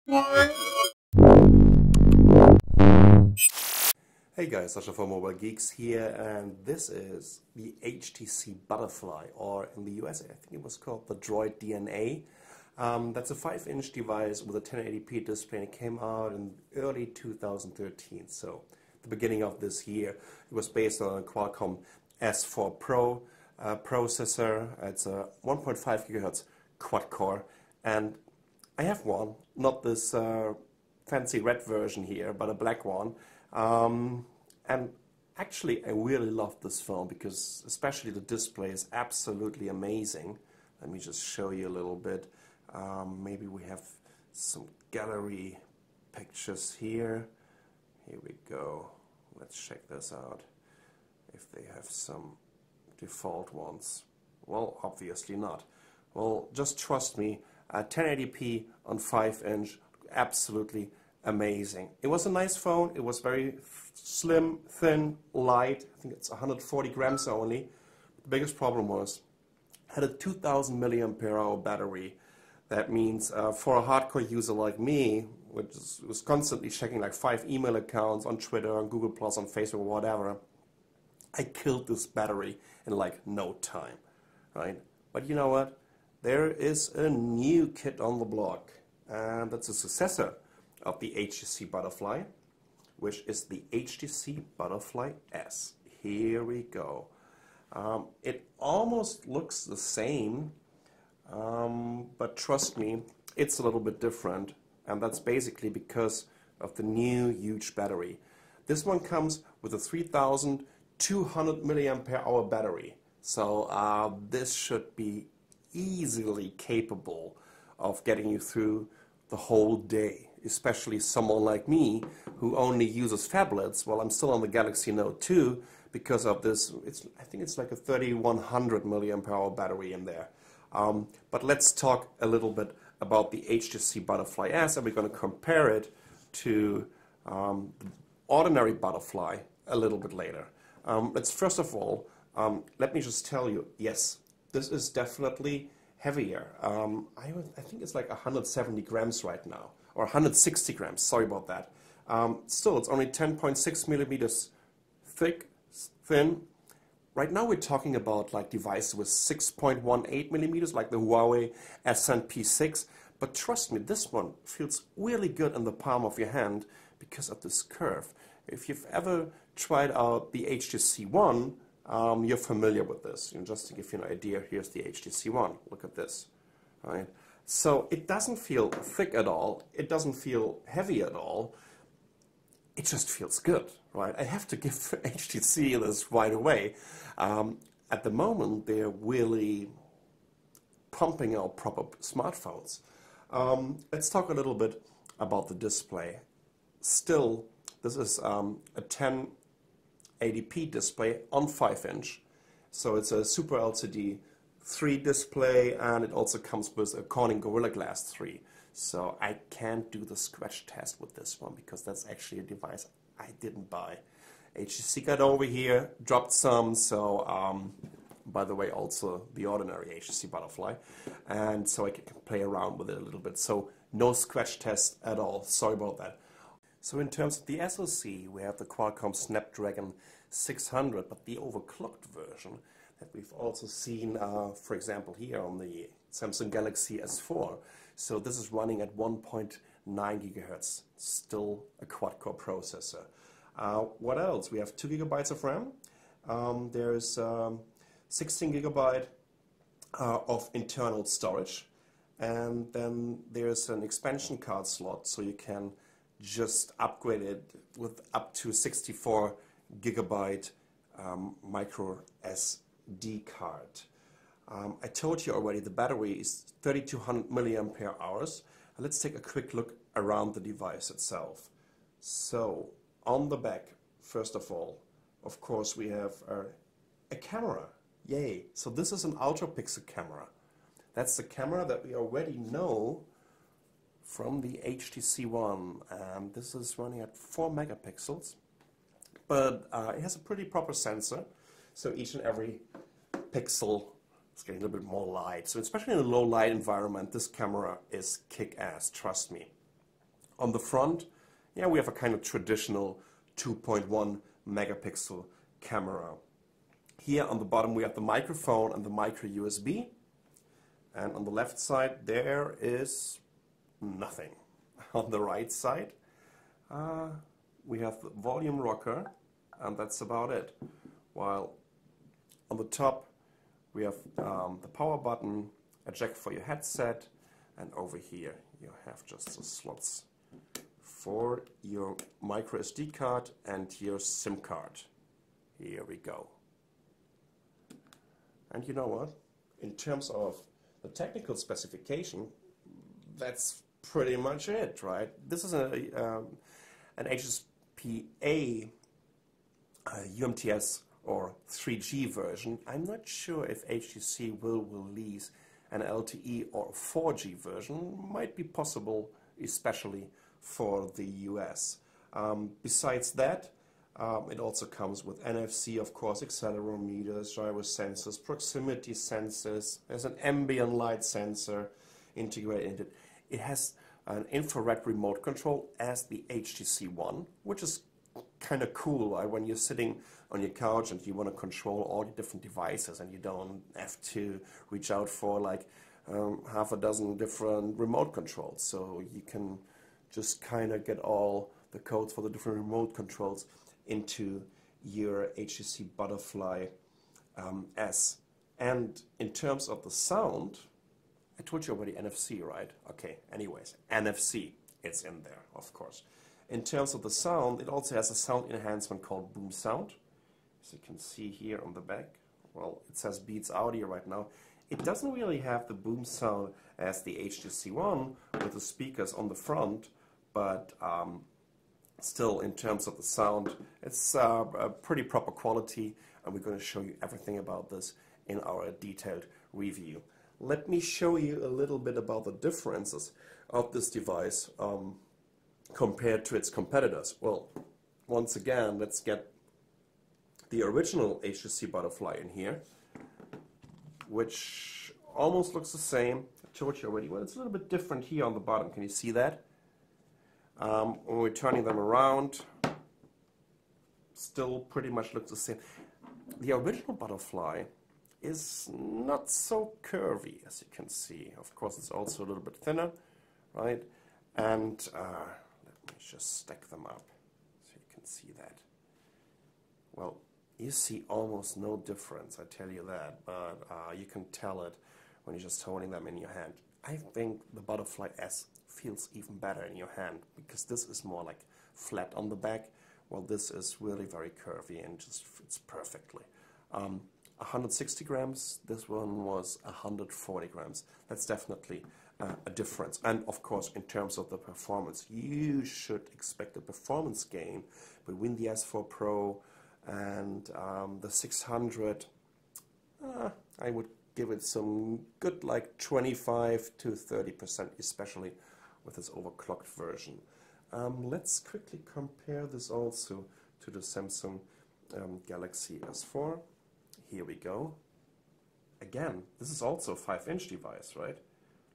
Hey guys, Sasha from Mobile Geeks here, and this is the HTC Butterfly, or in the US I think it was called the Droid DNA. That's a 5-inch device with a 1080p display, and it came out in early 2013, so the beginning of this year. It was based on a Qualcomm S4 Pro processor. It's a 1.5 gigahertz quad-core, and I have one, not this fancy red version here, but a black one. And actually, I really love this phone because especially the display is absolutely amazing. Let me just show you a little bit. Maybe we have some gallery pictures here. Here we go. Let's check this out. If they have some default ones. Well, obviously not. Well, just trust me. 1080p on 5-inch, absolutely amazing. It was a nice phone. It was very slim, thin, light. I think it's 140 grams only. The biggest problem was it had a 2000 milliampere hour battery. That means for a hardcore user like me, which was constantly checking like 5 email accounts on Twitter, on Google+, on Facebook, or whatever, I killed this battery in like no time, right? But you know what? There is a new kid on the block, and that's a successor of the HTC Butterfly, which is the HTC Butterfly S. Here we go. It almost looks the same, but trust me, it's a little bit different, and that's basically because of the new huge battery. This one comes with a 3200 milliampere hour battery, so this should be easily capable of getting you through the whole day, especially someone like me who only uses phablets. Well, I'm still on the Galaxy Note 2 because of this. I think it's like a 3100 milliampere hour battery in there. But let's talk a little bit about the HTC Butterfly S, and we're going to compare it to the ordinary Butterfly a little bit later. Let's first of all, let me just tell you, yes, this is definitely heavier. I think it's like 170 grams right now, or 160 grams, sorry about that. Still, it's only 10.6 millimeters thin. Right now we're talking about like devices with 6.18 millimeters, like the Huawei Ascend P6. But trust me, this one feels really good in the palm of your hand because of this curve. If you've ever tried out the HTC One, you're familiar with this. And just to give you an idea, here's the HTC One. Look at this. Right? So it doesn't feel thick at all. It doesn't feel heavy at all. It just feels good, right? I have to give HTC this right away. At the moment, they're really pumping out proper smartphones. Let's talk a little bit about the display. Still, this is a 1080p display on 5-inch. So it's a Super LCD 3 display, and it also comes with a Corning Gorilla Glass 3. So I can't do the scratch test with this one because that's actually a device I didn't buy. HTC got over here, dropped some, so by the way, also the ordinary HTC Butterfly, and so I can play around with it a little bit. So no scratch test at all, sorry about that. So in terms of the SoC, we have the Qualcomm Snapdragon 600, but the overclocked version that we've also seen, for example, here on the Samsung Galaxy S4. So this is running at 1.9 gigahertz, still a quad-core processor. What else? We have 2 gigabytes of RAM. There's 16 gigabyte of internal storage, and then there's an expansion card slot, so you can just upgrade it with up to 64 gigabyte micro SD card. I told you already the battery is 3200 milliampere hours. Let's take a quick look around the device itself. So on the back, first of all, of course, we have a camera. Yay! So this is an ultra pixel camera. That's the camera that we already know from the HTC One, and this is running at 4 megapixels, but it has a pretty proper sensor, so each and every pixel is getting a little bit more light. So especially in a low light environment, this camera is kick-ass, trust me. On the front, yeah, we have a kind of traditional 2.1 megapixel camera. Here on the bottom we have the microphone and the micro USB, and on the left side there is nothing. On the right side we have the volume rocker, and that's about it. While on the top we have the power button, a jack for your headset, and over here you have just the slots for your micro SD card and your SIM card. Here we go. And you know what? In terms of the technical specification, that's pretty much it, right? This is an HSPA UMTS or 3G version. I'm not sure if HTC will release an LTE or 4G version. Might be possible, especially for the US. Besides that, it also comes with NFC, of course, accelerometers, gyro sensors, proximity sensors. There's an ambient light sensor integrated in it. It has an infrared remote control as the HTC One, which is kind of cool, right? When you're sitting on your couch and you want to control all the different devices and you don't have to reach out for like half a dozen different remote controls. So you can just kind of get all the codes for the different remote controls into your HTC Butterfly S. And in terms of the sound, I told you already NFC, right? Okay, anyways, NFC, it's in there, of course. In terms of the sound, it also has a sound enhancement called Boom Sound. As you can see here on the back, well, it says Beats Audio right now. It doesn't really have the boom sound as the HTC One with the speakers on the front, but still, in terms of the sound, it's a pretty proper quality, and we're going to show you everything about this in our detailed review. Let me show you a little bit about the differences of this device compared to its competitors. Well, once again, let's get the original HTC Butterfly in here, which almost looks the same. I told you already. Well, it's a little bit different here on the bottom. Can you see that? When we're turning them around, still pretty much looks the same. The original Butterfly is not so curvy, as you can see. Of course, it's also a little bit thinner, right? And let me just stack them up so you can see that. Well, you see almost no difference, I tell you that, but you can tell it when you're just holding them in your hand. I think the Butterfly S feels even better in your hand because this is more like flat on the back, while this is really very curvy and just fits perfectly. 160 grams, this one was 140 grams. That's definitely a difference. And of course, in terms of the performance, you should expect a performance gain between the S4 Pro and the 600. I would give it some good like 25 to 30%, especially with this overclocked version. Let's quickly compare this also to the Samsung Galaxy S4. Here we go. Again, this is also a 5-inch device, right?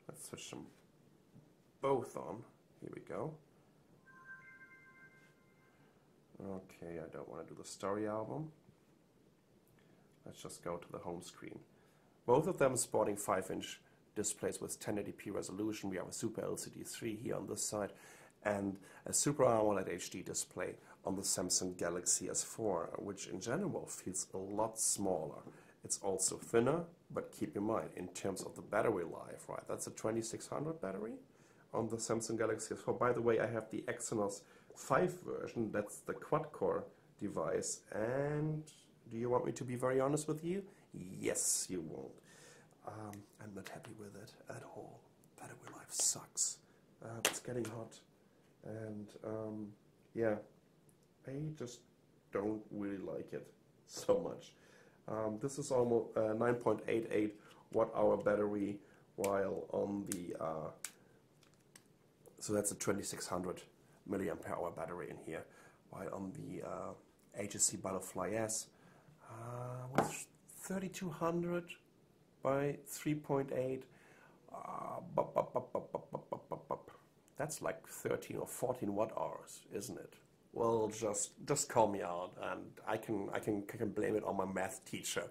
Let's switch them both on. Here we go. Okay, I don't want to do the story album. Let's just go to the home screen. Both of them sporting 5-inch displays with 1080p resolution. We have a Super LCD 3 here on this side and a Super AMOLED HD display on the Samsung Galaxy S4, which in general feels a lot smaller. It's also thinner, but keep in mind, in terms of the battery life, right, that's a 2600 battery on the Samsung Galaxy S4. By the way, I have the Exynos 5 version, that's the quad-core device, and do you want me to be very honest with you? Yes, you won't. I'm not happy with it at all. Battery life sucks. It's getting hot, and yeah, I just don't really like it so much. This is almost 9.88 watt-hour battery, while on the so that's a 2600 milliampere hour battery in here, while on the HTC Butterfly S was 3200 by 3.8. That's like 13 or 14 watt hours, isn't it? Well, just call me out, and I can blame it on my math teacher.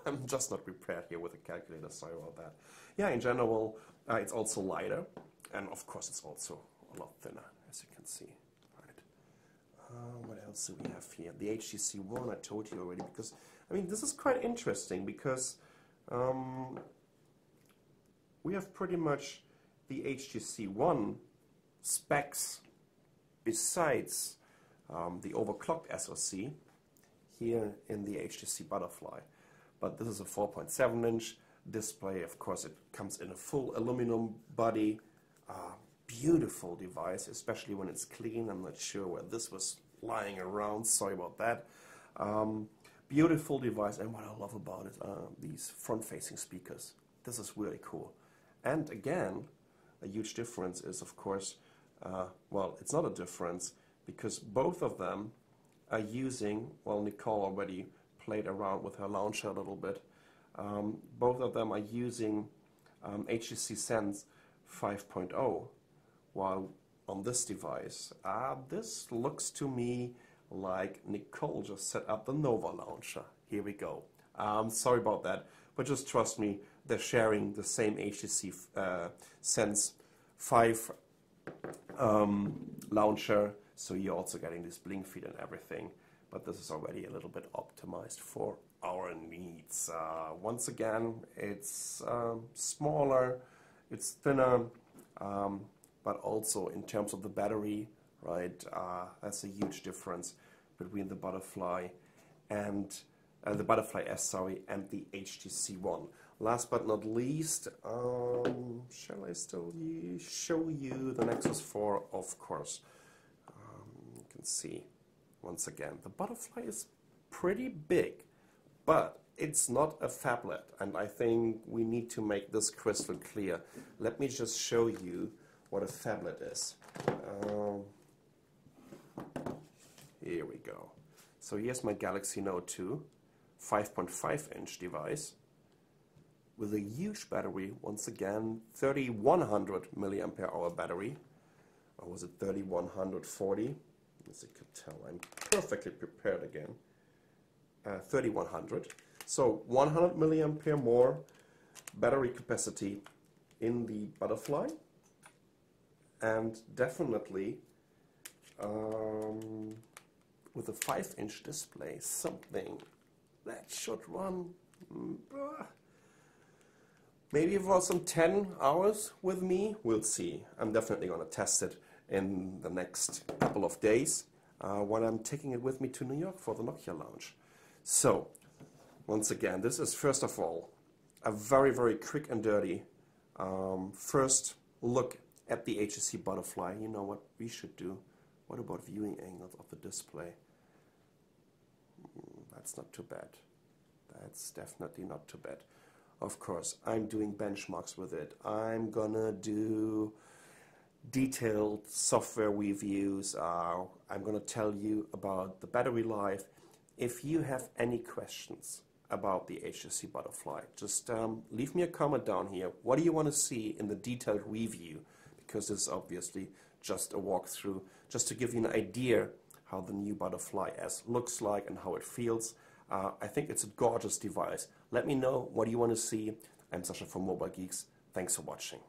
I'm just not prepared here with a calculator. Sorry about that. Yeah, in general, it's also lighter, and of course, it's also a lot thinner, as you can see. Right. What else do we have here? The HTC One, I told you already, because I mean this is quite interesting because we have pretty much the HTC One specs besides the overclocked SoC here in the HTC Butterfly. But this is a 4.7-inch display. Of course, it comes in a full aluminum body. Beautiful device, especially when it's clean. I'm not sure where this was lying around. Sorry about that. Beautiful device, and what I love about it, these front-facing speakers. This is really cool. And again, a huge difference is, of course, well, it's not a difference because both of them are using, well, Nicole already played around with her launcher a little bit. Both of them are using HTC Sense 5.0, while on this device, this looks to me like Nicole just set up the Nova launcher. Here we go. Sorry about that, but just trust me, they're sharing the same HTC Sense 5 launcher, so you're also getting this blink feed and everything, but this is already a little bit optimized for our needs. Once again, it's smaller, it's thinner, but also in terms of the battery, right, that's a huge difference between the Butterfly and the Butterfly S, sorry, and the HTC One. Last but not least, shall I still show you the Nexus 4? Of course. You can see, once again, the Butterfly is pretty big, but it's not a phablet, and I think we need to make this crystal clear. Let me just show you what a phablet is. Here we go. So here's my Galaxy Note 2, 5.5-inch device with a huge battery. Once again, 3100 milliampere hour battery, or was it 3140? As you could tell, I'm perfectly prepared again. 3100. So 100 milliampere more battery capacity in the Butterfly, and definitely with a 5-inch display, something that should run maybe for some 10 hours with me. We'll see. I'm definitely going to test it in the next couple of days when I'm taking it with me to New York for the Nokia launch. So, once again, this is first of all a very, very quick and dirty first look at the HTC Butterfly. You know what we should do? What about viewing angles of the display? That's not too bad. That's definitely not too bad. Of course, I'm doing benchmarks with it. I'm gonna do detailed software reviews. I'm gonna tell you about the battery life. If you have any questions about the HTC Butterfly, just leave me a comment down here. What do you want to see in the detailed review? Because this is obviously just a walkthrough, just to give you an idea how the new Butterfly S looks like and how it feels. I think it's a gorgeous device. Let me know what you want to see. I'm Sasha from Mobile Geeks. Thanks for watching.